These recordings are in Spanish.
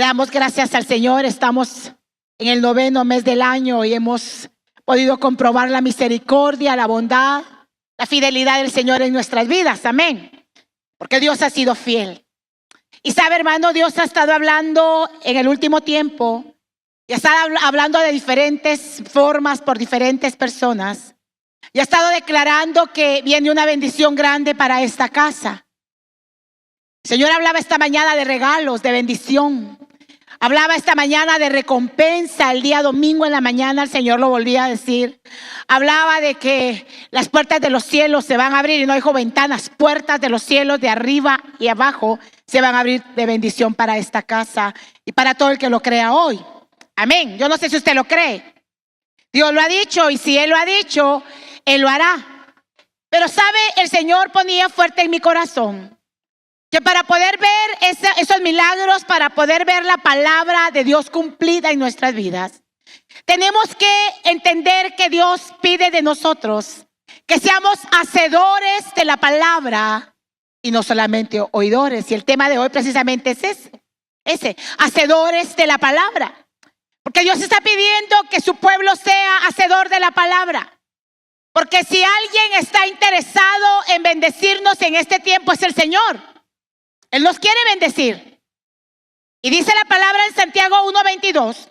damos gracias al Señor. Estamos en el 9º mes del año y hemos podido comprobar la misericordia, la bondad, la fidelidad del Señor en nuestras vidas. Amén. Porque Dios ha sido fiel. Y sabe, hermano, Dios ha estado hablando en el último tiempo y ha estado hablando de diferentes formas por diferentes personas. Y ha estado declarando que viene una bendición grande para esta casa. El Señor hablaba esta mañana de regalos, de bendición. Hablaba esta mañana de recompensa. El día domingo en la mañana el Señor lo volvía a decir. Hablaba de que las puertas de los cielos se van a abrir. Y no dijo ventanas, puertas de los cielos de arriba y abajo se van a abrir de bendición para esta casa y para todo el que lo crea hoy. Amén. Yo no sé si usted lo cree. Dios lo ha dicho, y si Él lo ha dicho, Él lo hará. Pero sabe, el Señor ponía fuerte en mi corazón que para poder ver esos milagros, para poder ver la palabra de Dios cumplida en nuestras vidas, tenemos que entender que Dios pide de nosotros que seamos hacedores de la palabra y no solamente oidores. Y el tema de hoy precisamente es ese, hacedores de la palabra. Porque Dios está pidiendo que su pueblo sea hacedor de la palabra. Porque si alguien está interesado en bendecirnos en este tiempo es el Señor. Él nos quiere bendecir. Y dice la palabra en Santiago 1:22.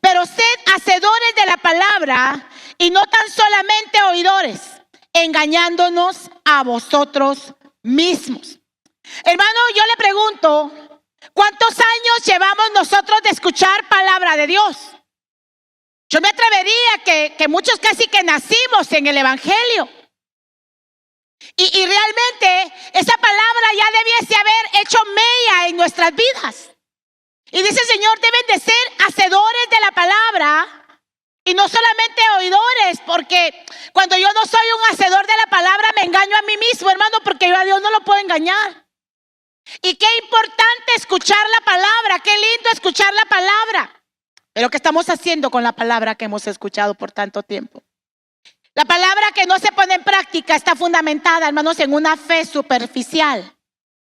Pero sed hacedores de la palabra y no tan solamente oidores, engañándonos a vosotros mismos. Hermano, yo le pregunto, ¿cuántos años llevamos nosotros de escuchar palabra de Dios? Yo me atrevería que muchos casi que nacimos en el Evangelio. Y realmente esa palabra ya debiese haber hecho mella en nuestras vidas. Y dice el Señor, deben de ser hacedores de la palabra y no solamente oidores, porque cuando yo no soy un hacedor de la palabra me engaño a mí mismo, hermano, porque yo a Dios no lo puedo engañar. Y qué importante escuchar la palabra, qué lindo escuchar la palabra. Pero ¿qué estamos haciendo con la palabra que hemos escuchado por tanto tiempo? La palabra que no se pone en práctica está fundamentada, hermanos, en una fe superficial.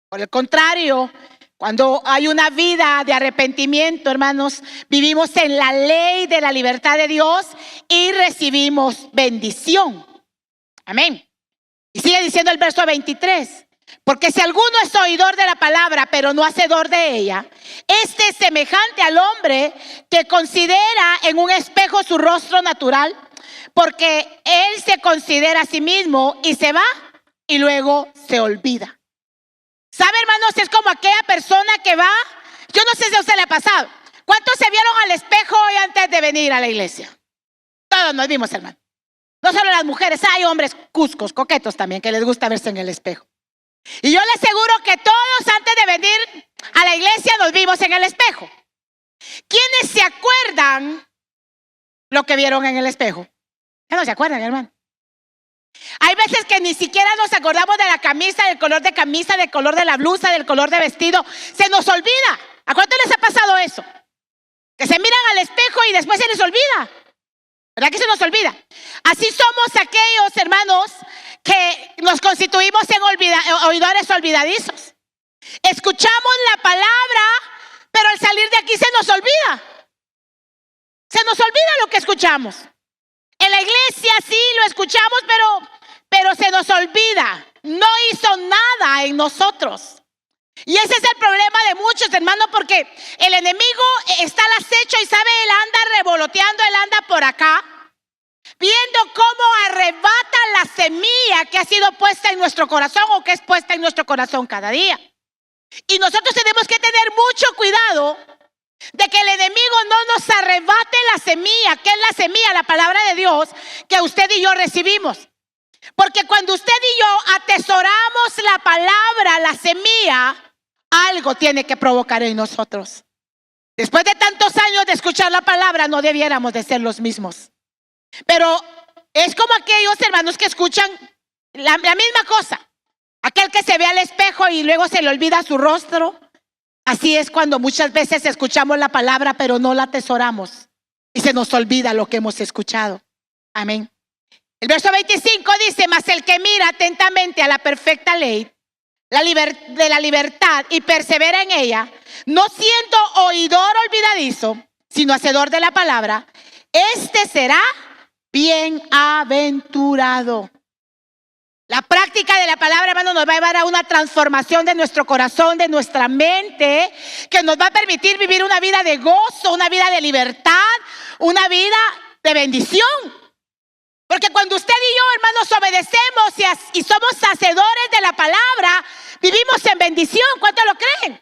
Por el contrario, cuando hay una vida de arrepentimiento, hermanos, vivimos en la ley de la libertad de Dios y recibimos bendición. Amén. Y sigue diciendo el verso 23. Porque si alguno es oidor de la palabra, pero no hacedor de ella, este es semejante al hombre que considera en un espejo su rostro natural, porque él se considera a sí mismo y se va y luego se olvida. ¿Sabe, hermanos? Es como aquella persona que va, yo no sé si a usted le ha pasado. ¿Cuántos se vieron al espejo hoy antes de venir a la iglesia? Todos nos vimos, hermano. No solo las mujeres, hay hombres cuscos, coquetos también, que les gusta verse en el espejo. Y yo les aseguro que todos antes de venir a la iglesia nos vimos en el espejo. ¿Quiénes se acuerdan lo que vieron en el espejo? Ya no se acuerdan, hermano. Hay veces que ni siquiera nos acordamos de la camisa, del color de camisa, del color de la blusa, del color de vestido. Se nos olvida. ¿A cuánto les ha pasado eso? Que se miran al espejo y después se les olvida. ¿Verdad que se nos olvida? Así somos aquellos, hermanos, que nos constituimos en oidores olvidadizos. Escuchamos la palabra, pero al salir de aquí se nos olvida. Se nos olvida lo que escuchamos. En la iglesia sí lo escuchamos, pero se nos olvida. No hizo nada en nosotros. Y ese es el problema de muchos, hermano, porque el enemigo está al acecho y sabe, él anda revoloteando, él anda por acá, viendo cómo arrebata la semilla que ha sido puesta en nuestro corazón o que es puesta en nuestro corazón cada día. Y nosotros tenemos que tener mucho cuidado de que el enemigo no nos arrebate la semilla, que es la semilla, la palabra de Dios, que usted y yo recibimos. Porque cuando usted y yo atesoramos la palabra, la semilla, algo tiene que provocar en nosotros. Después de tantos años de escuchar la palabra, no debiéramos de ser los mismos. Pero es como aquellos hermanos que escuchan la misma cosa. Aquel que se ve al espejo y luego se le olvida su rostro. Así es cuando muchas veces escuchamos la palabra, pero no la atesoramos. Y se nos olvida lo que hemos escuchado. Amén. El verso 25 dice, mas el que mira atentamente a la perfecta ley, de la libertad y persevera en ella, no siendo oidor olvidadizo, sino hacedor de la palabra, este será bienaventurado. La práctica de la palabra, hermano, nos va a llevar a una transformación de nuestro corazón, de nuestra mente, que nos va a permitir vivir una vida de gozo, una vida de libertad, una vida de bendición. Porque cuando usted y yo, hermanos, obedecemos y somos hacedores de la palabra, vivimos en bendición. ¿Cuántos lo creen?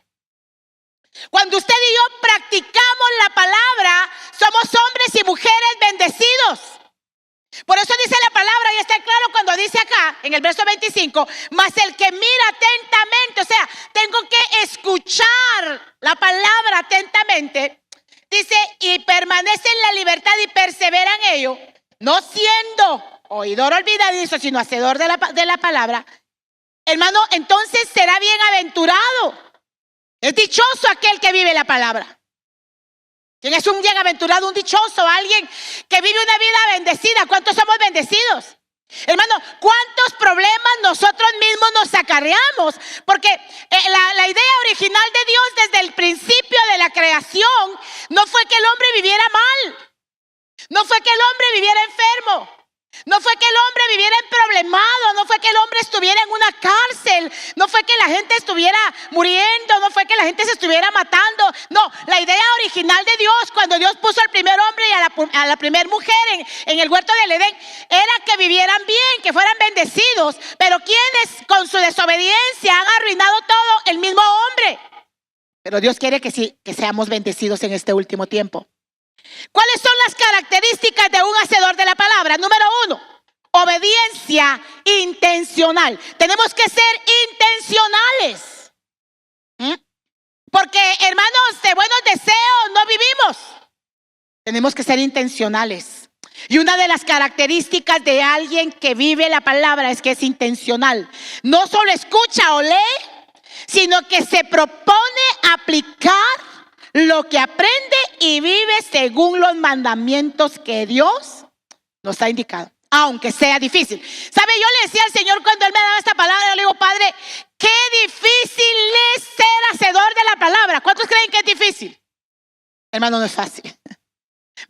Cuando usted y yo practicamos la palabra, somos hombres y mujeres bendecidos. Por eso dice la palabra, y está claro cuando dice acá, en el verso 25, mas el que mira atentamente, o sea, tengo que escuchar la palabra atentamente, dice, y permanece en la libertad y persevera en ello, no siendo oidor olvidadizo, sino hacedor de la palabra, hermano, entonces será bienaventurado. Es dichoso aquel que vive la palabra. ¿Quién es un bienaventurado, un dichoso? Alguien que vive una vida bendecida. ¿Cuántos somos bendecidos? Hermano, ¿cuántos problemas nosotros mismos nos acarreamos? Porque la idea original de Dios desde el principio de la creación no fue que el hombre viviera mal. No fue que el hombre viviera enfermo. No fue que el hombre viviera problemado, no fue que el hombre estuviera en una cárcel, no fue que la gente estuviera muriendo, no fue que la gente se estuviera matando. No, la idea original de Dios, cuando Dios puso al primer hombre y a la primer mujer en el huerto del Edén, era que vivieran bien, que fueran bendecidos. Pero quienes con su desobediencia han arruinado todo, el mismo hombre. Pero Dios quiere que sí, que seamos bendecidos en este último tiempo. ¿Cuáles son las características de un hacedor de la palabra? Número 1, obediencia intencional. Tenemos que ser intencionales. Porque, hermanos, de buenos deseos no vivimos. Tenemos que ser intencionales. Y una de las características de alguien que vive la palabra es que es intencional. No solo escucha o lee, sino que se propone aplicar lo que aprende y vive según los mandamientos que Dios nos ha indicado, aunque sea difícil. ¿Sabe? Yo le decía al Señor cuando Él me daba esta palabra, yo le digo, Padre, qué difícil es ser hacedor de la palabra. ¿Cuántos creen que es difícil? Hermano, no es fácil.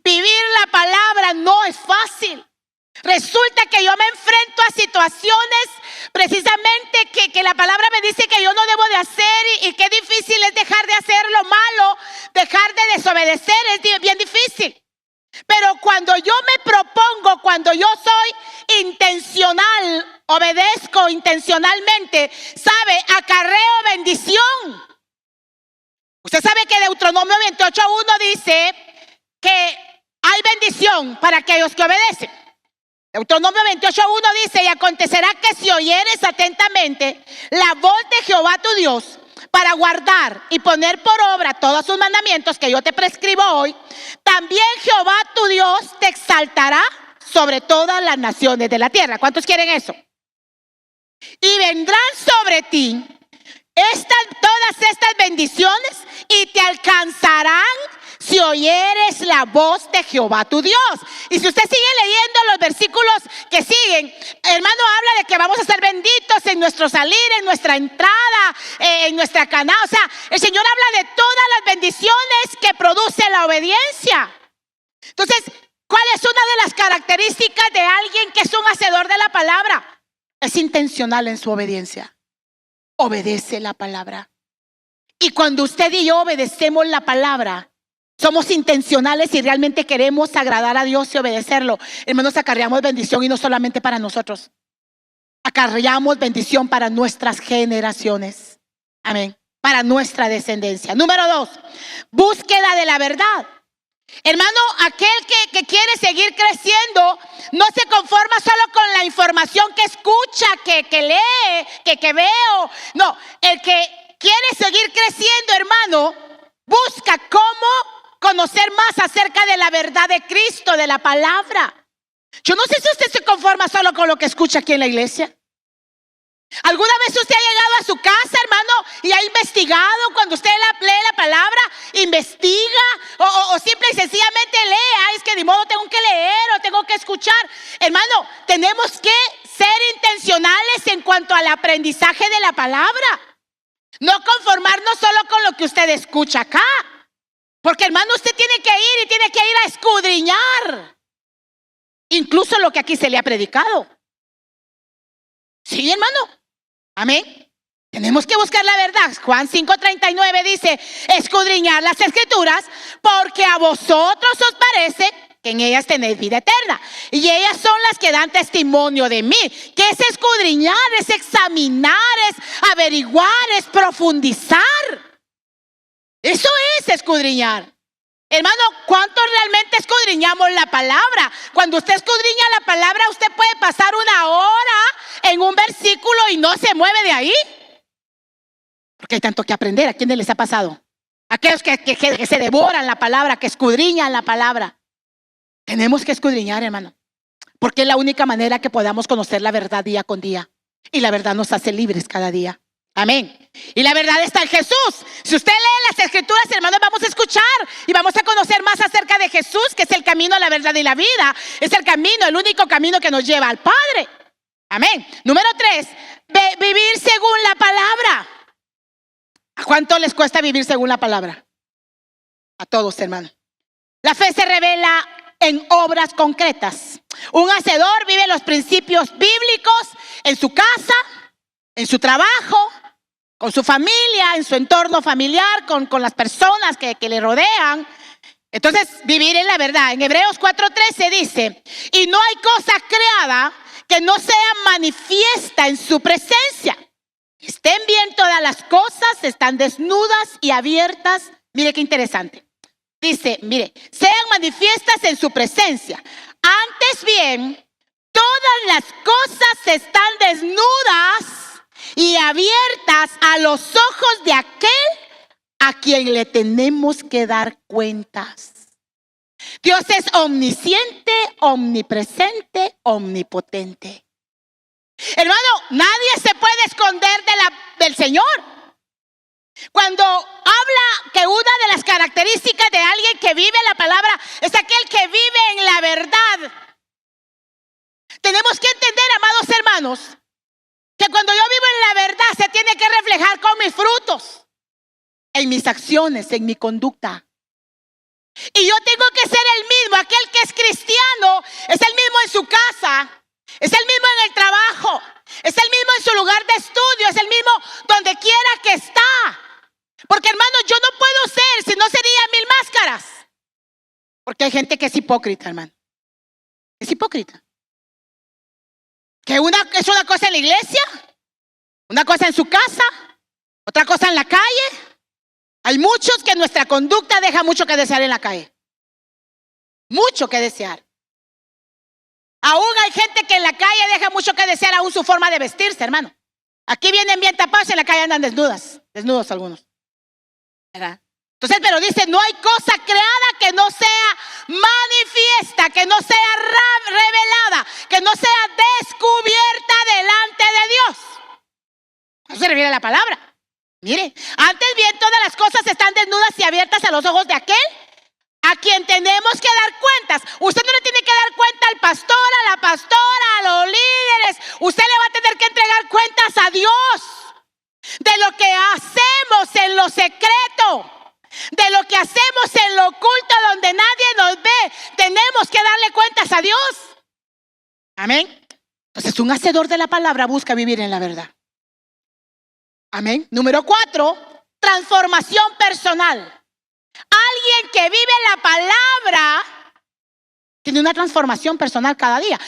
Vivir la palabra no es fácil. Resulta que yo me enfrento a situaciones precisamente que la palabra me dice que yo no debo de hacer y qué difícil es dejar de hacer lo malo, dejar de desobedecer, es bien difícil. Pero cuando yo me propongo, cuando yo soy intencional, obedezco intencionalmente, ¿sabe? Acarreo bendición. Usted sabe que Deuteronomio 28:1 dice que hay bendición para aquellos que obedecen. Deuteronomio 28:1 dice, y acontecerá que si oyeres atentamente la voz de Jehová tu Dios para guardar y poner por obra todos sus mandamientos que yo te prescribo hoy, también Jehová tu Dios te exaltará sobre todas las naciones de la tierra. ¿Cuántos quieren eso? Y vendrán sobre ti todas estas bendiciones y te alcanzarán si oyeres la voz de Jehová tu Dios. Y si usted sigue leyendo los versículos que siguen, hermano, habla de que vamos a ser benditos en nuestro salir, en nuestra entrada, en nuestra canal. O sea, el Señor habla de todas las bendiciones que produce la obediencia. Entonces, ¿cuál es una de las características de alguien que es un hacedor de la palabra? Es intencional en su obediencia. Obedece la palabra. Y cuando usted y yo obedecemos la palabra, somos intencionales y realmente queremos agradar a Dios y obedecerlo. Hermanos, acarreamos bendición y no solamente para nosotros. Acarreamos bendición para nuestras generaciones. Amén. Para nuestra descendencia. Número 2, búsqueda de la verdad. Hermano, aquel que quiere seguir creciendo no se conforma solo con la información que escucha, que lee, que veo. No, el que quiere seguir creciendo, hermano, busca cómo conocer más acerca de la verdad de Cristo, de la palabra. Yo no sé si usted se conforma solo con lo que escucha aquí en la iglesia. ¿Alguna vez usted ha llegado a su casa, hermano, y ha investigado? Cuando usted lee la palabra, investiga o simple y sencillamente lee. Es que de modo tengo que leer o tengo que escuchar. Hermano, tenemos que ser intencionales en cuanto al aprendizaje de la palabra. No conformarnos solo con lo que usted escucha acá. Porque hermano, usted tiene que ir y tiene que ir a escudriñar incluso lo que aquí se le ha predicado. Sí, hermano. Amén. Tenemos que buscar la verdad. Juan 5:39 dice: escudriñar las escrituras, porque a vosotros os parece que en ellas tenéis vida eterna, y ellas son las que dan testimonio de mí. ¿Qué es escudriñar? Es examinar, es averiguar, es profundizar. Eso es escudriñar. Hermano, ¿cuánto realmente escudriñamos la palabra? Cuando usted escudriña la palabra, usted puede pasar una hora en un versículo y no se mueve de ahí. Porque hay tanto que aprender. ¿A quiénes les ha pasado? Aquellos que se devoran la palabra, que escudriñan la palabra. Tenemos que escudriñar, hermano, porque es la única manera que podamos conocer la verdad día con día. Y la verdad nos hace libres cada día. Amén. Y la verdad está en Jesús. Si usted lee las escrituras, hermanos, vamos a escuchar y vamos a conocer más acerca de Jesús, que es el camino, la verdad y la vida. Es el camino, el único camino que nos lleva al Padre. Amén. Número 3, vivir según la palabra. ¿A cuánto les cuesta vivir según la palabra? A todos, hermano. La fe se revela en obras concretas. Un hacedor vive los principios bíblicos en su casa, en su trabajo, con su familia, en su entorno familiar, con las personas que le rodean. Entonces, vivir en la verdad. En Hebreos 4:13 dice: y no hay cosa creada que no sea manifiesta en su presencia. Estén bien todas las cosas, están desnudas y abiertas. Mire qué interesante. Dice, mire, sean manifiestas en su presencia. Antes bien, todas las cosas están desnudas y abiertas a los ojos de aquel a quien le tenemos que dar cuentas. Dios es omnisciente, omnipresente, omnipotente. Hermano, nadie se puede esconder del Señor. Cuando habla que una de las características de alguien que vive la palabra es aquel que vive en la verdad. Tenemos que entender, amados hermanos, que cuando yo vivo en la verdad se tiene que reflejar con mis frutos, en mis acciones, en mi conducta. Y yo tengo que ser el mismo. Aquel que es cristiano es el mismo en su casa, es el mismo en el trabajo, es el mismo en su lugar de estudio, es el mismo donde quiera que está. Porque hermano, yo no puedo ser, si no sería 1000 máscaras. Porque hay gente que es hipócrita, hermano. Es hipócrita. Que es una cosa en la iglesia, una cosa en su casa, otra cosa en la calle. Hay muchos que nuestra conducta deja mucho que desear en la calle. Mucho que desear. Aún hay gente que en la calle deja mucho que desear aún su forma de vestirse, hermano. Aquí vienen bien tapados y en la calle andan desnudos algunos. ¿Verdad? Entonces, pero dice, no hay cosa creada que no sea manifiesta, que no sea revelada, que no sea descubierta delante de Dios. Eso se refiere a la palabra. Mire, antes bien todas las cosas están desnudas y abiertas a los ojos de aquel a quien tenemos que dar cuentas. Usted no le tiene que dar cuenta al pastor, a la pastora, a los líderes. Usted le va a tener que entregar cuentas a Dios de lo que hacemos en lo secreto, de lo que hacemos en lo oculto donde nadie nos ve. Tenemos que darle cuentas a Dios. Amén. Entonces, un hacedor de la palabra busca vivir en la verdad. Amén. Número 4, transformación personal. Alguien que vive la palabra tiene una transformación personal cada día.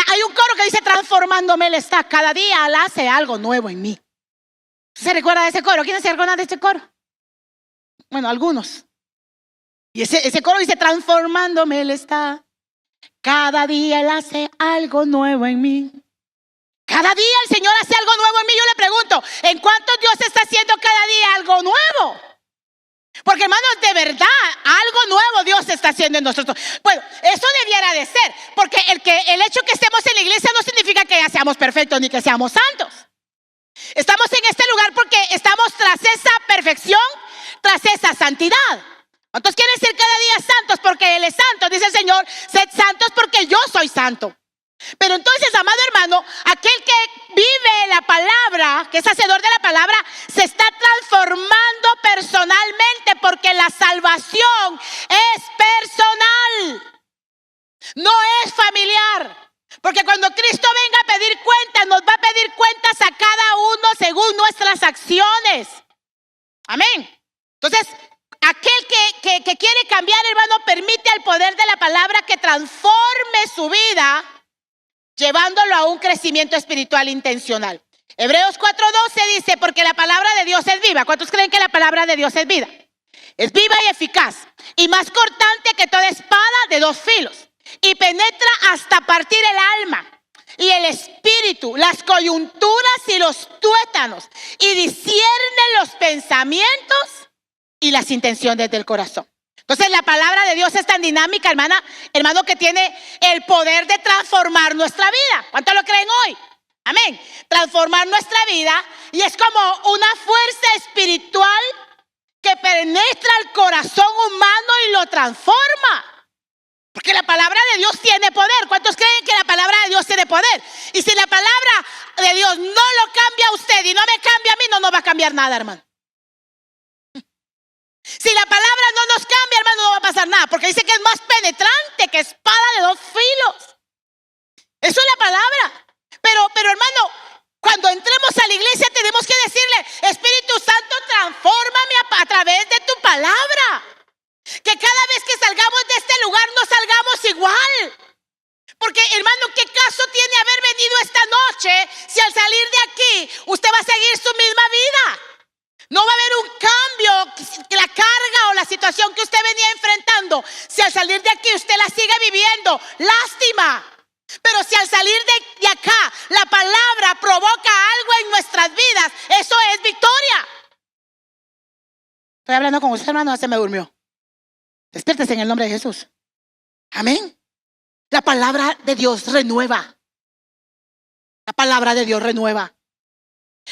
Hay un coro que dice: transformándome Él está. Cada día Él hace algo nuevo en mí. ¿Se recuerda de ese coro? ¿Quiénes se recuerdan de ese coro? Bueno, algunos. Y ese coro dice: transformándome Él está. Cada día Él hace algo nuevo en mí. Cada día el Señor hace algo nuevo en mí. Yo le pregunto, ¿en cuánto Dios está haciendo cada día algo nuevo? Porque hermanos, de verdad, algo nuevo Dios está haciendo en nosotros. Bueno, eso debiera de ser, porque el hecho que estemos en la iglesia no significa que ya seamos perfectos ni que seamos santos. Estamos en este lugar porque estamos tras esa perfección, tras esa santidad. ¿Cuántos quieren ser cada día santos? Porque Él es santo. Dice el Señor: sed santos porque yo soy santo. Pero entonces, amado hermano, aquel que vive la palabra palabra, que es hacedor de la palabra, se está transformando personalmente, porque la salvación es personal, no es familiar. Porque cuando Cristo venga a pedir cuentas, nos va a pedir cuentas a cada uno según nuestras acciones. Amén. Entonces, aquel que quiere cambiar, hermano, permite al poder de la palabra que transforme su vida, llevándolo a un crecimiento espiritual intencional. Hebreos 4:12 dice, porque la palabra de Dios es viva. ¿Cuántos creen que la palabra de Dios es viva? Es viva y eficaz, y más cortante que toda espada de dos filos, y penetra hasta partir el alma y el espíritu, las coyunturas y los tuétanos, y discierne los pensamientos y las intenciones del corazón. Entonces la palabra de Dios es tan dinámica, hermano, que tiene el poder de transformar nuestra vida. ¿Cuántos lo creen hoy? Amén. Transformar nuestra vida, y es como una fuerza espiritual que penetra el corazón humano y lo transforma. Porque la palabra de Dios tiene poder. ¿Cuántos creen que la palabra de Dios tiene poder? Y si la palabra de Dios no lo cambia a usted y no me cambia a mí, no va a cambiar nada, hermano. Si la palabra no nos cambia, hermano, no va a pasar nada. Porque dice que es más penetrante que espada de dos filos. Eso es la palabra. Pero hermano, cuando entremos a la iglesia tenemos que decirle, Espíritu Santo, transfórmame a través de tu palabra. Que cada vez que salgamos de este lugar no salgamos igual. Porque, hermano, ¿qué caso tiene haber venido esta noche si al salir de aquí usted va a seguir su misma vida? No va a haber un cambio, que la carga o la situación que usted venía enfrentando, si al salir de aquí usted la sigue viviendo. Lástima. Pero si al salir de acá la palabra provoca algo en nuestras vidas, eso es victoria. Estoy hablando con usted, hermano, se me durmió. Despiértese en el nombre de Jesús. Amén. La palabra de Dios renueva. La palabra de Dios renueva.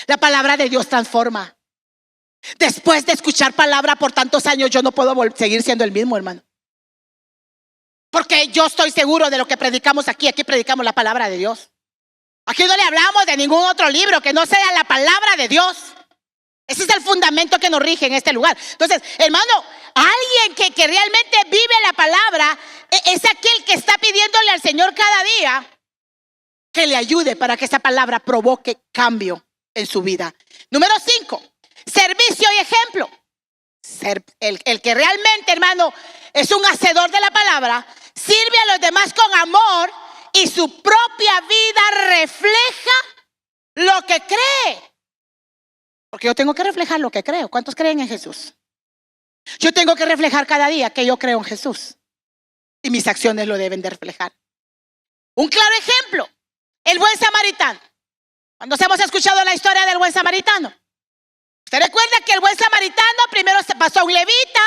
La palabra de Dios transforma. Después de escuchar palabra por tantos años, yo no puedo seguir siendo el mismo, hermano. Porque yo estoy seguro de lo que predicamos aquí. Aquí predicamos la palabra de Dios. Aquí no le hablamos de ningún otro libro que no sea la palabra de Dios. Ese es el fundamento que nos rige en este lugar. Entonces, hermano, alguien que realmente vive la palabra es aquel que está pidiéndole al Señor cada día que le ayude para que esa palabra provoque cambio en su vida. Número 5, servicio y ejemplo. El que realmente, hermano, es un hacedor de la palabra, sirve a los demás con amor y su propia vida refleja lo que cree. Porque yo tengo que reflejar lo que creo. ¿Cuántos creen en Jesús? Yo tengo que reflejar cada día que yo creo en Jesús. Y mis acciones lo deben de reflejar. Un claro ejemplo, el buen samaritano. Cuando hemos escuchado la historia del buen samaritano, usted recuerda que el buen samaritano primero se pasó a un levita,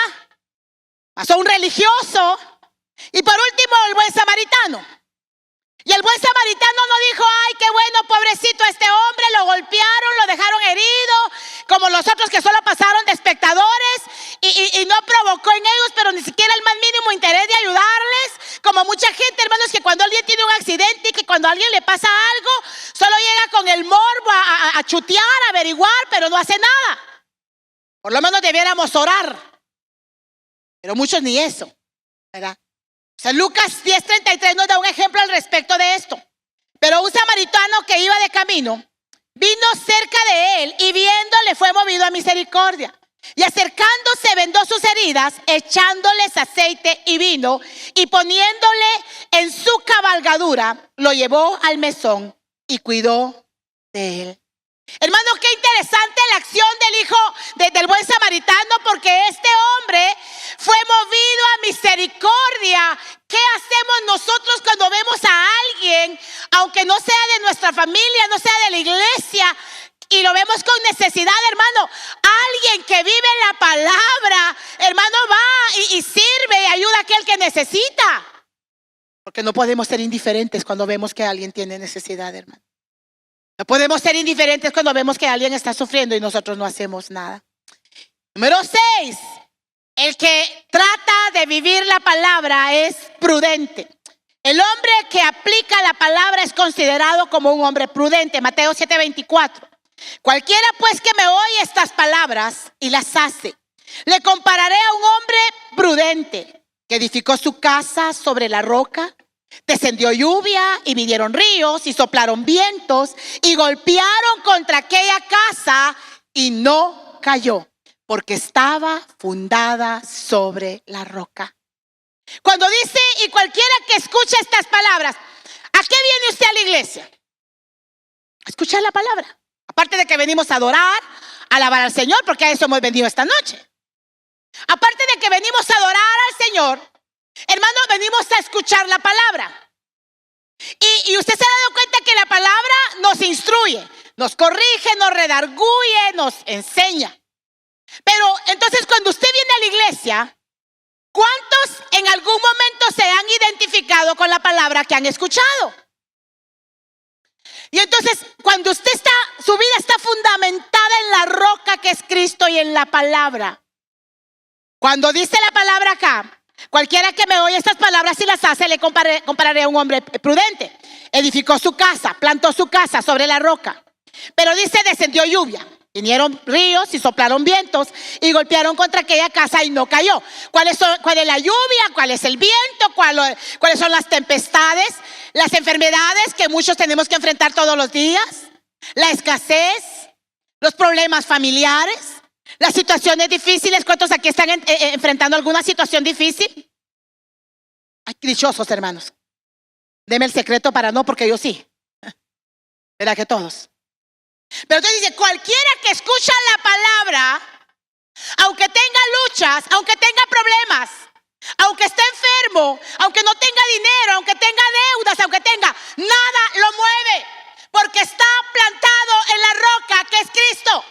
pasó a un religioso, y por último el buen samaritano. Y el buen samaritano no dijo, ay, qué bueno, pobrecito este hombre, lo golpearon, lo dejaron herido, como los otros que solo pasaron de espectadores y no provocó en ellos, pero ni siquiera el más mínimo interés de ayudarles. Como mucha gente, hermanos, que cuando alguien tiene un accidente y que cuando a alguien le pasa algo, solo llega con el morbo a chutear, a averiguar, pero no hace nada. Por lo menos debiéramos orar. Pero muchos ni eso, ¿verdad? O sea, Lucas 10:33 nos da un ejemplo al respecto de esto. Pero un samaritano que iba de camino vino cerca de él y viéndole fue movido a misericordia. Y acercándose vendó sus heridas, echándoles aceite y vino, y poniéndole en su cabalgadura, lo llevó al mesón y cuidó de él. Hermano, qué interesante la acción del hijo del buen samaritano, porque este hombre fue movido a misericordia. ¿Qué hacemos nosotros cuando vemos a alguien, aunque no sea de nuestra familia, no sea de la iglesia, y lo vemos con necesidad, hermano? Alguien que vive la palabra, hermano, va y sirve y ayuda a aquel que necesita. Porque no podemos ser indiferentes cuando vemos que alguien tiene necesidad, hermano. No podemos ser indiferentes cuando vemos que alguien está sufriendo y nosotros no hacemos nada. Número 6, el que trata de vivir la palabra es prudente. El hombre que aplica la palabra es considerado como un hombre prudente. Mateo 7:24. Cualquiera pues que me oye estas palabras y las hace, le compararé a un hombre prudente que edificó su casa sobre la roca. Descendió lluvia y vinieron ríos y soplaron vientos y golpearon contra aquella casa y no cayó, porque estaba fundada sobre la roca. Cuando dice, y cualquiera que escuche estas palabras, ¿a qué viene usted a la iglesia? A escuchar la palabra. Aparte de que venimos a adorar, a alabar al Señor, porque a eso hemos venido esta noche. Aparte de que venimos a adorar al Señor, hermano, venimos a escuchar la palabra. Y usted se ha dado cuenta que la palabra nos instruye, nos corrige, nos redarguye, nos enseña. Pero entonces cuando usted viene a la iglesia, ¿cuántos en algún momento se han identificado con la palabra que han escuchado? Y entonces cuando usted su vida está fundamentada en la roca que es Cristo y en la palabra. Cuando dice la palabra acá, cualquiera que me oye estas palabras y las hace, le compararé a un hombre prudente. Edificó su casa, plantó su casa sobre la roca. Pero dice, descendió lluvia. Vinieron ríos y soplaron vientos y golpearon contra aquella casa y no cayó. ¿Cuál es la lluvia? ¿Cuál es el viento? ¿Cuáles son las tempestades? Las enfermedades que muchos tenemos que enfrentar todos los días. La escasez, los problemas familiares, las situaciones difíciles. ¿Cuántos aquí están enfrentando alguna situación difícil? Ay, dichosos hermanos. Deme el secreto para no, porque yo sí. ¿Verdad que todos? Pero entonces dice, cualquiera que escucha la palabra, aunque tenga luchas, aunque tenga problemas, aunque esté enfermo, aunque no tenga dinero, aunque tenga deudas, aunque tenga, nada lo mueve, porque está plantado en la roca que es Cristo,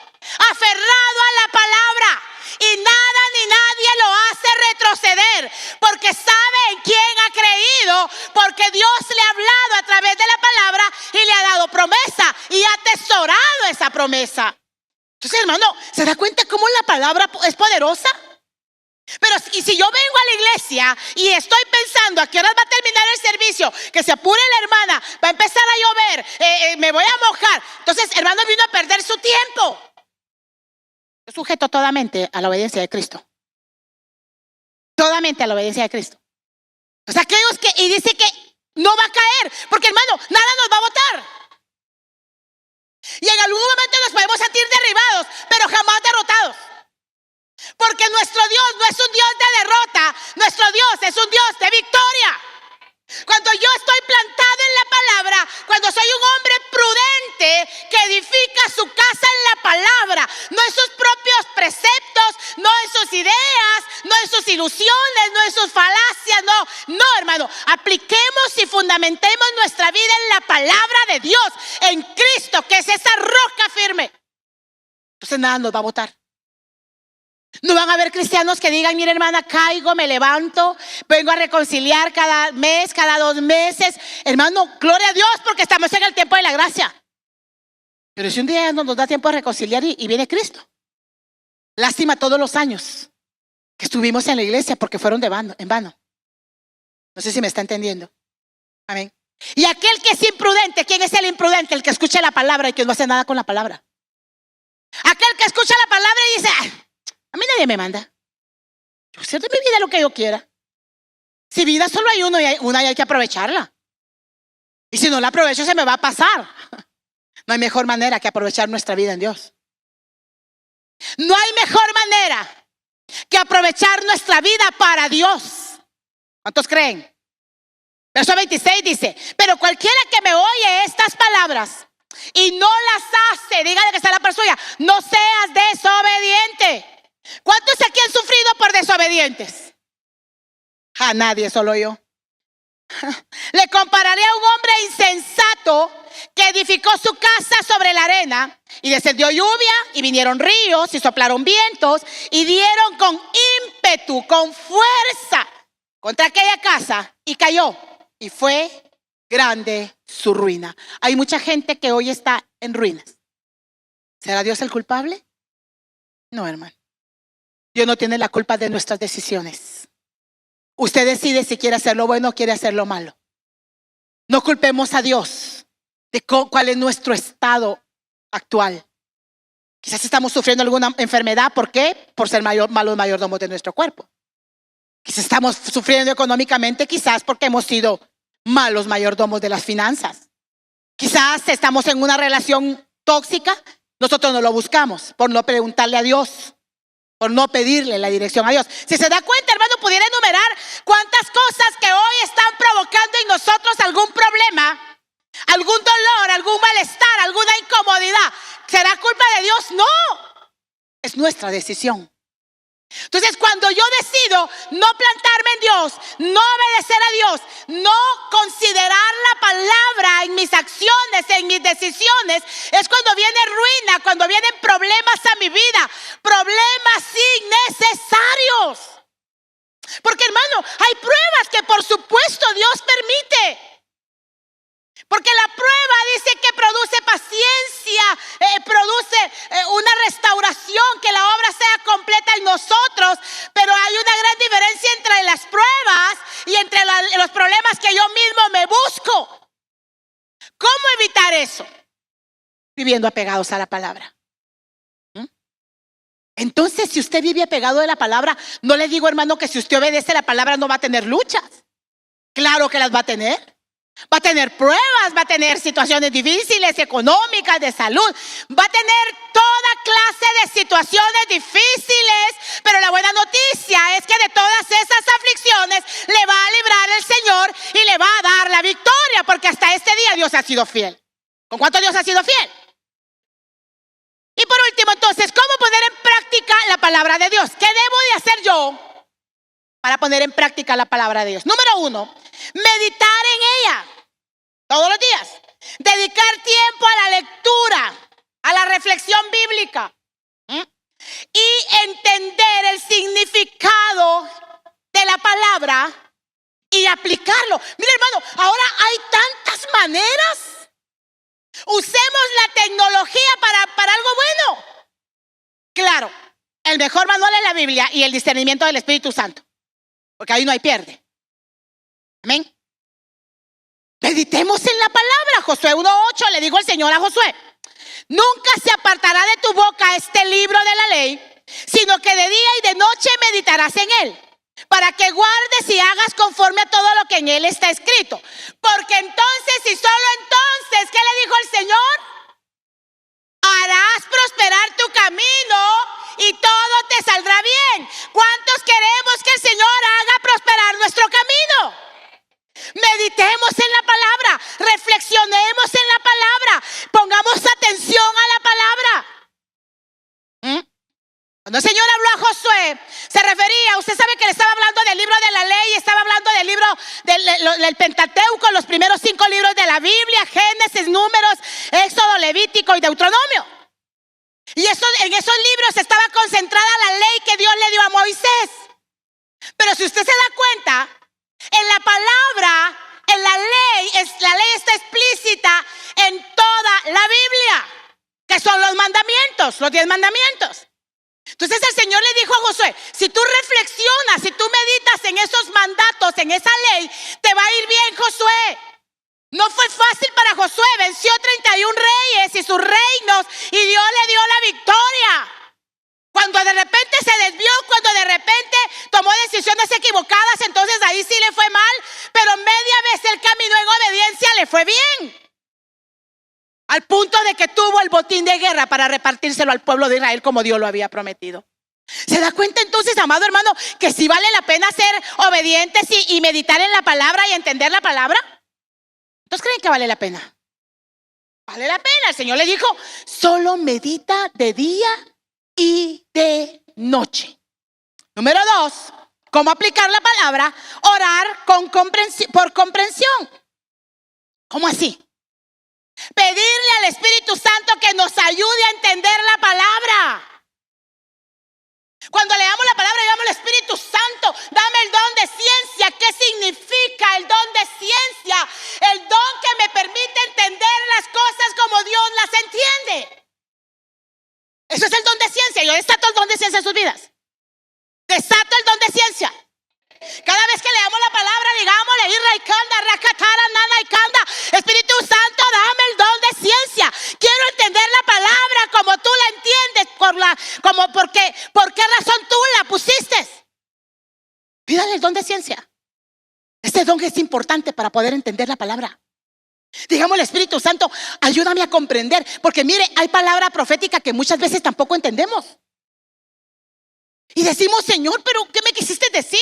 aferrado a la palabra, y nada ni nadie lo hace retroceder, porque sabe en quién ha creído, porque Dios le ha hablado a través de la palabra y le ha dado promesa y ha atesorado esa promesa. Entonces, hermano, ¿se da cuenta cómo la palabra es poderosa? Pero y si yo vengo a la iglesia y estoy pensando a qué horas va a terminar el servicio, que se apure la hermana, va a empezar a llover, me voy a mojar, entonces, hermano, vino a perder su tiempo. Yo sujeto totalmente a la obediencia de Cristo. Totalmente a la obediencia de Cristo. O sea, aquellos y dice que no va a caer, porque hermano, nada nos va a botar. Y en algún momento nos podemos sentir derribados, pero jamás derrotados. Porque nuestro Dios no es un Dios de derrota, nuestro Dios es un Dios de victoria. Cuando yo estoy plantado en la palabra, cuando soy un hombre prudente que edifica su casa en la palabra, no en sus propios preceptos, no en sus ideas, no en sus ilusiones, no en sus falacias, no, hermano, apliquemos y fundamentemos nuestra vida en la palabra de Dios, en Cristo, que es esa roca firme. Entonces nada nos va a botar. No van a haber cristianos que digan, mira hermana, caigo, me levanto, vengo a reconciliar cada mes, cada 2 meses. Hermano, gloria a Dios, porque estamos en el tiempo de la gracia. Pero si un día no nos da tiempo de reconciliar y viene Cristo. Lástima todos los años que estuvimos en la iglesia porque fueron en vano. No sé si me está entendiendo. Amén. Y aquel que es imprudente, ¿quién es el imprudente? El que escucha la palabra y que no hace nada con la palabra. Aquel que escucha la palabra y dice, a mí nadie me manda. Yo sé de mi vida lo que yo quiera. Si vida solo hay una y hay que aprovecharla. Y si no la aprovecho se me va a pasar. No hay mejor manera que aprovechar nuestra vida en Dios. No hay mejor manera que aprovechar nuestra vida para Dios. ¿Cuántos creen? Verso 26 dice, pero cualquiera que me oye estas palabras y no las hace, dígale que está la par suya, no seas desobediente. ¿Cuántos aquí han sufrido por desobedientes? A nadie, solo yo. Le compararé a un hombre insensato que edificó su casa sobre la arena y descendió lluvia y vinieron ríos y soplaron vientos y dieron con ímpetu, con fuerza contra aquella casa y cayó y fue grande su ruina. Hay mucha gente que hoy está en ruinas. ¿Será Dios el culpable? No, hermano. Dios no tiene la culpa de nuestras decisiones. Usted decide si quiere hacer lo bueno o quiere hacer lo malo. No culpemos a Dios de cuál es nuestro estado actual. Quizás estamos sufriendo alguna enfermedad. ¿Por qué? Por ser malos mayordomos de nuestro cuerpo. Quizás estamos sufriendo económicamente, quizás porque hemos sido malos mayordomos de las finanzas. Quizás estamos en una relación tóxica. Nosotros no lo buscamos por no preguntarle a Dios, por no pedirle la dirección a Dios. Si se da cuenta, hermano, pudiera enumerar cuántas cosas que hoy están provocando en nosotros algún problema, algún dolor, algún malestar, alguna incomodidad. ¿Será culpa de Dios? No, es nuestra decisión. Entonces, cuando yo decido no plantarme en Dios, no obedecer a Dios, no considerar la palabra en mis acciones, en mis decisiones, es cuando viene ruina, cuando vienen problemas a mi vida, problemas innecesarios. Porque, hermano, hay pruebas que por supuesto Dios permite. Porque la prueba dice que produce paciencia, produce una restauración, que la obra sea completa en nosotros. Pero hay una gran diferencia entre las pruebas y entre los problemas que yo mismo me busco. ¿Cómo evitar eso? Viviendo apegados a la palabra. Entonces, si usted vive apegado a la palabra, no le digo, hermano, que si usted obedece la palabra no va a tener luchas. Claro que las va a tener. Va a tener pruebas, va a tener situaciones difíciles, económicas, de salud. Va a tener toda clase de situaciones difíciles. Pero la buena noticia es que de todas esas aflicciones le va a librar el Señor y le va a dar la victoria. Porque hasta este día Dios ha sido fiel. ¿Con cuánto Dios ha sido fiel? Y por último, entonces, ¿cómo poner en práctica la palabra de Dios? ¿Qué debo de hacer yo para poner en práctica la palabra de Dios? Número 1, meditar en ella todos los días. Dedicar tiempo a la lectura, a la reflexión bíblica. Y entender el significado de la palabra y aplicarlo. Mira, hermano, ahora hay tantas maneras. Usemos la tecnología para algo bueno. Claro, el mejor manual es la Biblia y el discernimiento del Espíritu Santo. Porque ahí no hay pierde. Amén. Meditemos en la palabra. Josué 1:8 le dijo el Señor a Josué: nunca se apartará de tu boca este libro de la ley, sino que de día y de noche meditarás en él, para que guardes y hagas conforme a todo lo que en él está escrito. Porque entonces y solo entonces, ¿qué le dijo el Señor? Harás prosperar tu camino y todo te saldrá bien. ¿Cuántos queremos que el Señor haga prosperar nuestro camino? Meditemos en la palabra, reflexionemos en la palabra, pongamos atención a la palabra. Cuando el Señor habló a Josué, se refería, usted sabe que le estaba hablando del libro de la ley, estaba hablando del libro del Pentateuco, los primeros 5 libros de la Biblia: Génesis, Números, Éxodo, Levítico y Deuteronomio. Y en esos libros estaba concentrada la ley que Dios le dio a Moisés. Pero si usted se da cuenta, en la palabra, en la ley está explícita en toda la Biblia, que son los mandamientos, los 10 mandamientos. Entonces el Señor le dijo a Josué: si tú reflexionas, si tú meditas en esos mandatos, en esa ley, te va a ir bien, Josué. No fue fácil para Josué, venció 31 reyes y sus reinos, y Dios le dio la victoria. Cuando de repente se desvió, cuando de repente tomó decisiones equivocadas, entonces ahí sí le fue mal, pero media vez él caminó en obediencia, le fue bien. Al punto de que tuvo el botín de guerra para repartírselo al pueblo de Israel como Dios lo había prometido. ¿Se da cuenta entonces, amado hermano, que sí vale la pena ser obedientes y meditar en la palabra y entender la palabra? ¿Ustedes creen que vale la pena? Vale la pena. El Señor le dijo: solo medita de día y de noche. Número 2, ¿cómo aplicar la palabra? Orar por comprensión. ¿Cómo así? Pedirle al Espíritu Santo que nos ayude a entender la palabra. Cuando leamos la palabra, digamos: al Espíritu Santo, dame el don de ciencia. ¿Qué significa el don de ciencia? El don que me permite entender las cosas como Dios las entiende. Eso es el don de ciencia. Yo desato el don de ciencia en sus vidas. Desato el don de ciencia. Cada vez que leamos la palabra, digámosle: Espíritu Santo, dame el don de ciencia. Quiero entender la palabra como tú la entiendes. don de ciencia. Este don es importante para poder entender la palabra. Digamos, el Espíritu Santo, ayúdame a comprender. Porque mire, hay palabra profética que muchas veces tampoco entendemos. Y decimos, Señor, pero ¿qué me quisiste decir?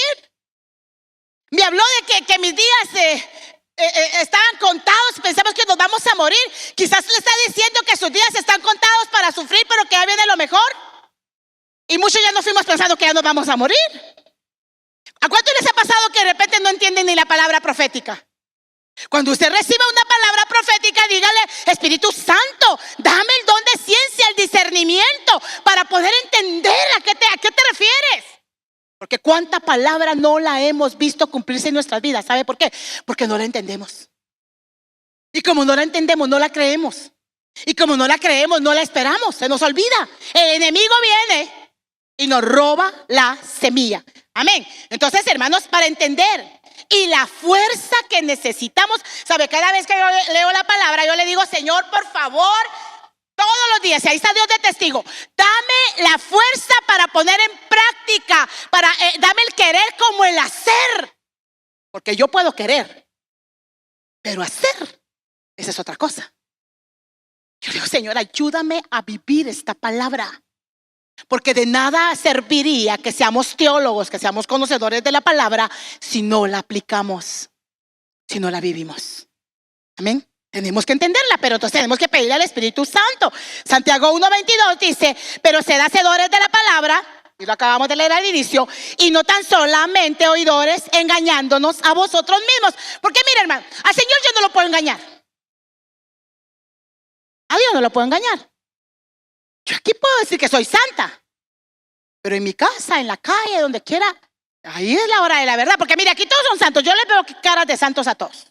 Me habló de que mis días estaban contados. Pensamos que nos vamos a morir. Quizás le está diciendo que sus días están contados para sufrir, pero que ya viene lo mejor. Y muchos ya nos fuimos pensando que ya nos vamos a morir. ¿A cuánto les ha pasado que de repente no entienden ni la palabra profética? Cuando usted reciba una palabra profética, dígale, Espíritu Santo, dame el don de ciencia, el discernimiento, para poder entender a qué te refieres. Porque cuánta palabra no la hemos visto cumplirse en nuestras vidas. ¿Sabe por qué? Porque no la entendemos. Y como no la entendemos, no la creemos. Y como no la creemos, no la esperamos. Se nos olvida. El enemigo viene y nos roba la semilla. Amén. Entonces, hermanos, para entender y la fuerza que necesitamos, ¿sabe? Cada vez que yo leo la palabra, yo le digo, Señor, por favor, todos los días, y ahí está Dios de testigo, dame la fuerza para poner en práctica, dame el querer como el hacer. Porque yo puedo querer, pero hacer, esa es otra cosa. Yo digo, Señor, ayúdame a vivir esta palabra. Porque de nada serviría que seamos teólogos, que seamos conocedores de la palabra, si no la aplicamos, si no la vivimos. Amén. Tenemos que entenderla, pero entonces tenemos que pedirle al Espíritu Santo. Santiago 1:22 dice, pero sed hacedores de la palabra, y lo acabamos de leer al inicio, y no tan solamente oidores, engañándonos a vosotros mismos. Porque mire, hermano, al Señor yo no lo puedo engañar. A Dios no lo puedo engañar. Yo aquí puedo decir que soy santa, pero en mi casa, en la calle, donde quiera, ahí es la hora de la verdad. Porque mire, aquí todos son santos. Yo les veo caras de santos a todos.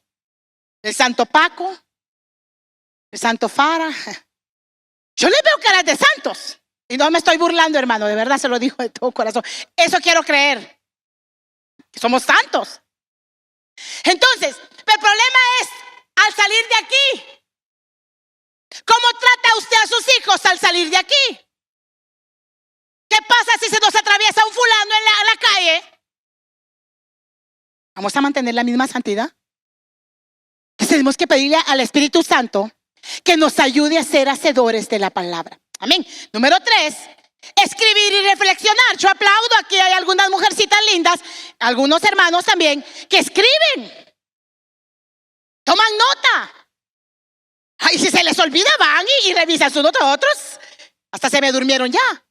El santo Paco, el santo Fara. Yo les veo caras de santos. Y no me estoy burlando, hermano, de verdad se lo digo de todo corazón. Eso quiero creer, que somos santos. Entonces, el problema es al salir de aquí. ¿Cómo trata usted a sus hijos al salir de aquí? ¿Qué pasa si se nos atraviesa un fulano en la calle? ¿Vamos a mantener la misma santidad? Entonces tenemos que pedirle al Espíritu Santo que nos ayude a ser hacedores de la palabra. Amén. Número 3, escribir y reflexionar. Yo aplaudo, aquí hay algunas mujercitas lindas, algunos hermanos también, que escriben, toman nota. Ay, si se les olvida, van y revisan sus notas. Otros hasta se me durmieron ya.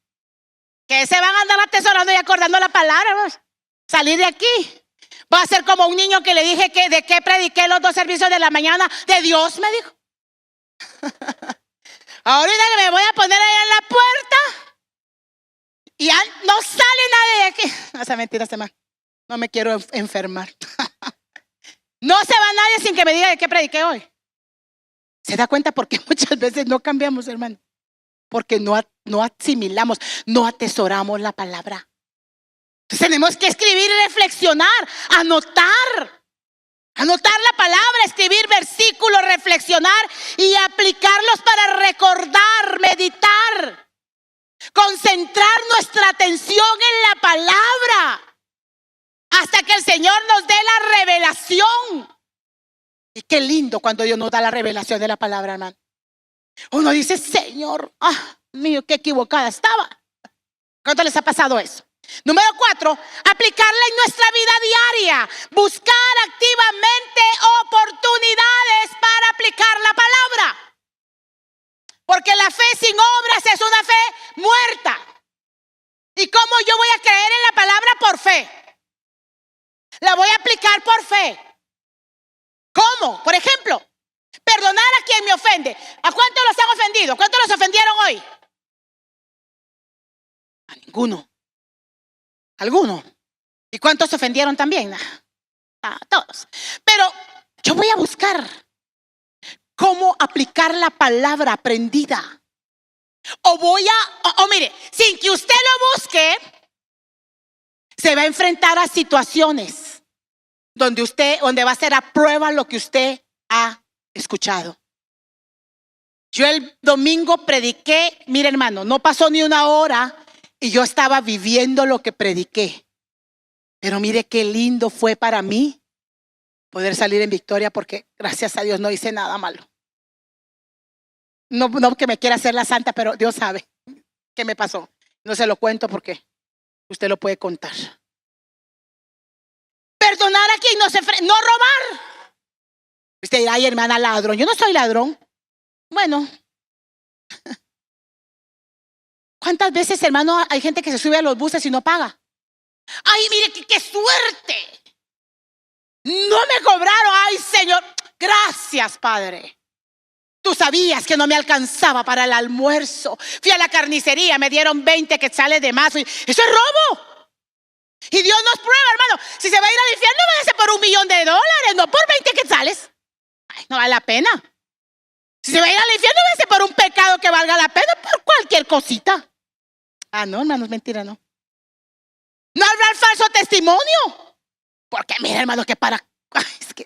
Que se van a andar atesorando y acordando la palabra. Vamos. Salir de aquí. Va a ser como un niño que le dije que de qué prediqué los 2 servicios de la mañana. De Dios, me dijo. Ahorita que me voy a poner ahí en la puerta y ya no sale nadie de aquí. No, esa mentira, no me quiero enfermar. No se va nadie sin que me diga de qué prediqué hoy. ¿Se da cuenta por qué muchas veces no cambiamos, hermano? Porque no asimilamos, no atesoramos la palabra. Entonces tenemos que escribir y reflexionar, anotar la palabra, escribir versículos, reflexionar y aplicarlos para recordar, meditar, concentrar nuestra atención en la palabra hasta que el Señor nos dé la revelación. Y qué lindo cuando Dios nos da la revelación de la palabra, hermano. Uno dice, Señor, mío, qué equivocada estaba. ¿Cuánto les ha pasado eso? Número 4, aplicarla en nuestra vida diaria. Buscar activamente oportunidades para aplicar la palabra. Porque la fe sin obras es una fe muerta. ¿Y cómo yo voy a creer en la palabra? Por fe. La voy a aplicar por fe. ¿Cómo? Por ejemplo, perdonar a quien me ofende. ¿A cuántos los han ofendido? ¿Cuántos los ofendieron hoy? A ninguno. ¿Alguno? ¿Y cuántos se ofendieron también? A todos. Pero yo voy a buscar cómo aplicar la palabra aprendida. O mire, sin que usted lo busque, se va a enfrentar a situaciones donde va a ser a prueba lo que usted ha escuchado. Yo el domingo prediqué, mire hermano, no pasó ni una hora y yo estaba viviendo lo que prediqué. Pero mire qué lindo fue para mí poder salir en victoria, porque gracias a Dios no hice nada malo. No que me quiera hacer la santa, pero Dios sabe qué me pasó. No se lo cuento porque usted lo puede contar. Perdonar a quien no se no robar. Usted dirá, ay, hermana, ladrón. Yo no soy ladrón. Bueno. ¿Cuántas veces, hermano, hay gente que se sube a los buses y no paga? Ay, mire, qué suerte. No me cobraron. Ay, Señor. Gracias, Padre. Tú sabías que no me alcanzaba para el almuerzo. Fui a la carnicería, me dieron 20 quetzales de más. Eso es robo. Y Dios nos prueba, hermano. Si se va a ir al infierno, váyase por $1,000,000, no por 20 quetzales. Ay, no vale la pena. Si se va a ir al infierno, váyase por un pecado que valga la pena, por cualquier cosita. Ah, no, hermano, es mentira, no. No hablar falso testimonio. Porque mira, hermano, que es que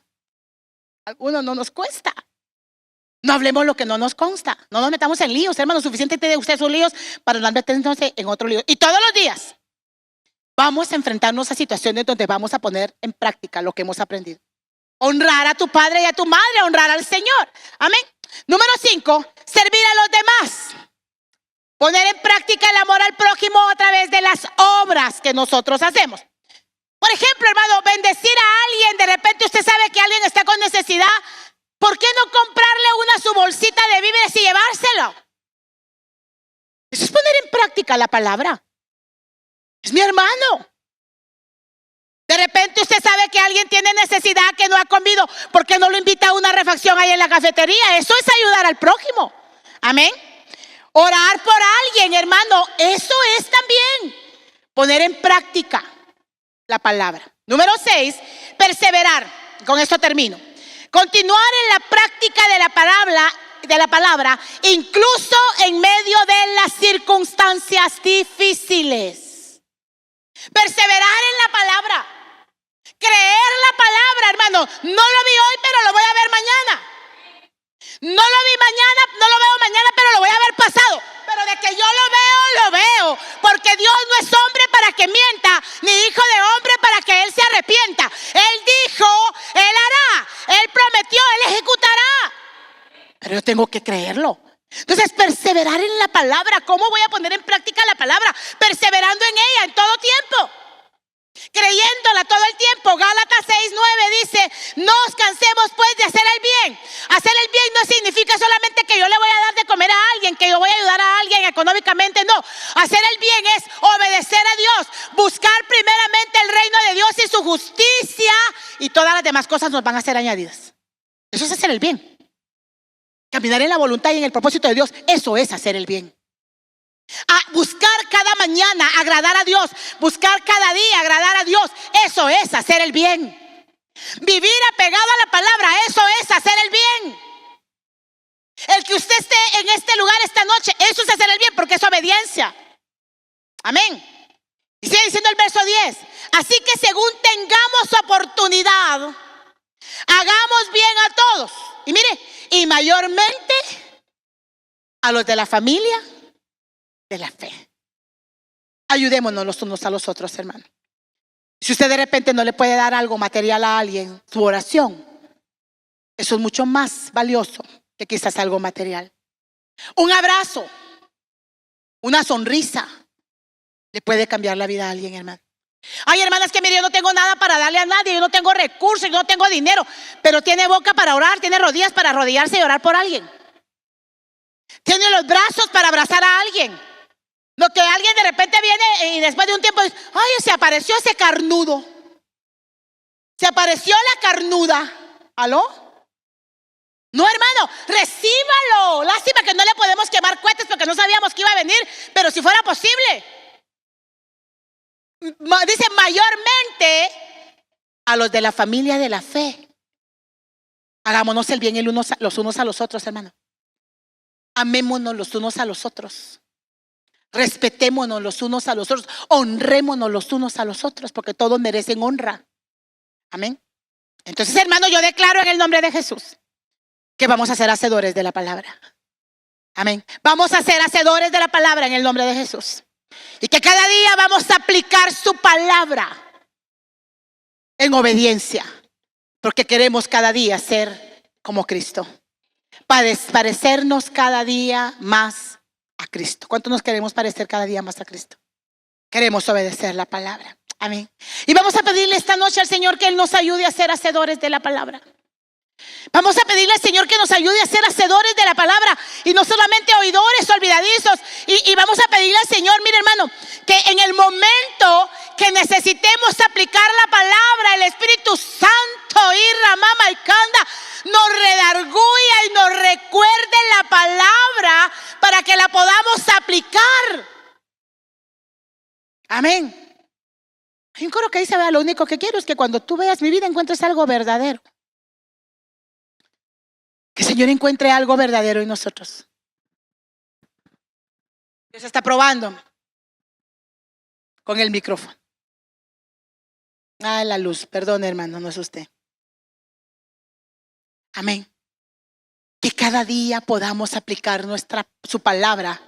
a algunos no nos cuesta. No hablemos lo que no nos consta. No nos metamos en líos, hermano. Suficiente tiene usted sus líos para no meterse en otro lío. Y todos los días vamos a enfrentarnos a situaciones donde vamos a poner en práctica lo que hemos aprendido. Honrar a tu padre y a tu madre, honrar al Señor. Amén. Número 5, servir a los demás. Poner en práctica el amor al prójimo a través de las obras que nosotros hacemos. Por ejemplo, hermano, bendecir a alguien. De repente usted sabe que alguien está con necesidad. ¿Por qué no comprarle su bolsita de víveres y llevárselo? Eso es poner en práctica la palabra. Es mi hermano. De repente usted sabe que alguien tiene necesidad, que no ha comido. ¿Por qué no lo invita a una refacción ahí en la cafetería? Eso es ayudar al prójimo. Amén. Orar por alguien, hermano. Eso es también poner en práctica la palabra. Número 6, perseverar. Con esto termino. Continuar en la práctica de la palabra, incluso en medio de las circunstancias difíciles. Perseverar en la palabra. Creer la palabra, hermano. No lo vi hoy, pero lo voy a ver mañana. No lo vi mañana, no lo veo mañana, pero lo voy a ver pasado. Pero de que yo lo veo. Porque Dios no es hombre para que mienta, ni hijo de hombre para que Él se arrepienta. Él dijo, Él hará, Él prometió, Él ejecutará. Pero yo tengo que creerlo. Entonces, perseverar en la palabra. ¿Cómo voy a poner en práctica la palabra? Perseverando en ella en todo tiempo. Creyéndola todo el tiempo. Gálatas 6:9 dice, no os cansemos pues de hacer el bien. Hacer el bien no significa solamente que yo le voy a dar de comer a alguien, que yo voy a ayudar a alguien económicamente. No, hacer el bien es obedecer a Dios, buscar primeramente el reino de Dios y su justicia, y todas las demás cosas nos van a ser añadidas. Eso es hacer el bien. Caminar en la voluntad y en el propósito de Dios, eso es hacer el bien. A buscar cada mañana agradar a Dios, buscar cada día agradar a Dios, eso es hacer el bien. Vivir apegado a la palabra, eso es hacer el bien. El que usted esté en este lugar esta noche, eso es hacer el bien, porque es obediencia. Amén. Y sigue diciendo el verso 10. Así que según tengamos oportunidad, hagamos bien a todos. Y mire, y mayormente a los de la familia de la fe. Ayudémonos los unos a los otros, hermano. Si usted de repente no le puede dar algo material a alguien, su oración, eso es mucho más valioso que quizás algo material. Un abrazo, una sonrisa, le puede cambiar la vida a alguien, hermano. Ay, hermanas, que mire, yo no tengo nada para darle a nadie, yo no tengo recursos, yo no tengo dinero, pero tiene boca para orar, tiene rodillas para arrodillarse y orar por alguien. Tiene los brazos para abrazar a alguien. Lo que alguien de repente viene y después de un tiempo dice, ay, se apareció ese carnudo. Se apareció la carnuda. ¿Aló? No, hermano, recíbalo. Lástima que no le podemos quemar cohetes porque no sabíamos que iba a venir, pero si fuera posible. Dice mayormente a los de la familia de la fe. Hagámonos el bien los unos a los otros, hermano. Amémonos los unos a los otros. Respetémonos los unos a los otros. Honrémonos los unos a los otros, porque todos merecen honra. Amén. Entonces, hermano, yo declaro en el nombre de Jesús que vamos a ser hacedores de la palabra. Amén. Vamos a ser hacedores de la palabra en el nombre de Jesús. Y que cada día vamos a aplicar su palabra en obediencia, porque queremos cada día ser como Cristo, parecernos cada día más a Cristo. ¿Cuánto nos queremos parecer cada día más a Cristo? Queremos obedecer la palabra. Amén. Y vamos a pedirle esta noche al Señor que Él nos ayude a ser hacedores de la palabra. Vamos a pedirle al Señor que nos ayude a ser hacedores de la palabra y no solamente oidores olvidadizos. Y vamos a pedirle al Señor, mire hermano, que en el momento que necesitemos aplicar la palabra, el Espíritu Santo y Ramama y Kanda nos redarguya y nos recuerde la palabra para que la podamos aplicar. Amén. Hay un coro que dice, vea, lo único que quiero es que cuando tú veas mi vida encuentres algo verdadero. Que el Señor encuentre algo verdadero en nosotros. Dios está probando con el micrófono. La luz, perdón hermano, no es usted. Amén. Que cada día podamos aplicar su palabra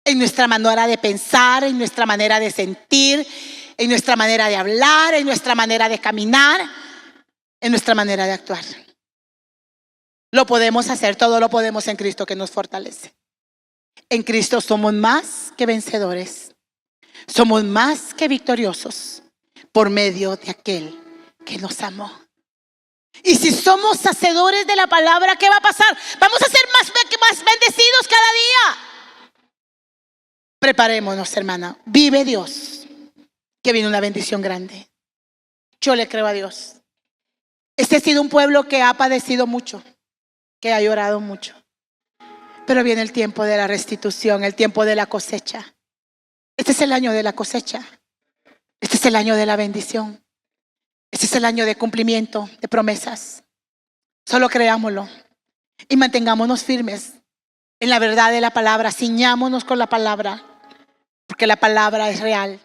en nuestra manera de pensar, en nuestra manera de sentir, en nuestra manera de hablar, en nuestra manera de caminar, en nuestra manera de actuar. Lo podemos hacer, todo lo podemos en Cristo que nos fortalece. En Cristo somos más que vencedores. Somos más que victoriosos por medio de aquel que nos amó. Y si somos hacedores de la palabra, ¿qué va a pasar? Vamos a ser más bendecidos cada día. Preparémonos, hermana. Vive Dios, que viene una bendición grande. Yo le creo a Dios. Este ha sido un pueblo que ha padecido mucho, que ha llorado mucho. Pero viene el tiempo de la restitución, el tiempo de la cosecha. Este es el año de la cosecha. Este es el año de la bendición. Este es el año de cumplimiento de promesas. Solo creámoslo y mantengámonos firmes en la verdad de la palabra. Ciñámonos con la palabra, porque la palabra es real.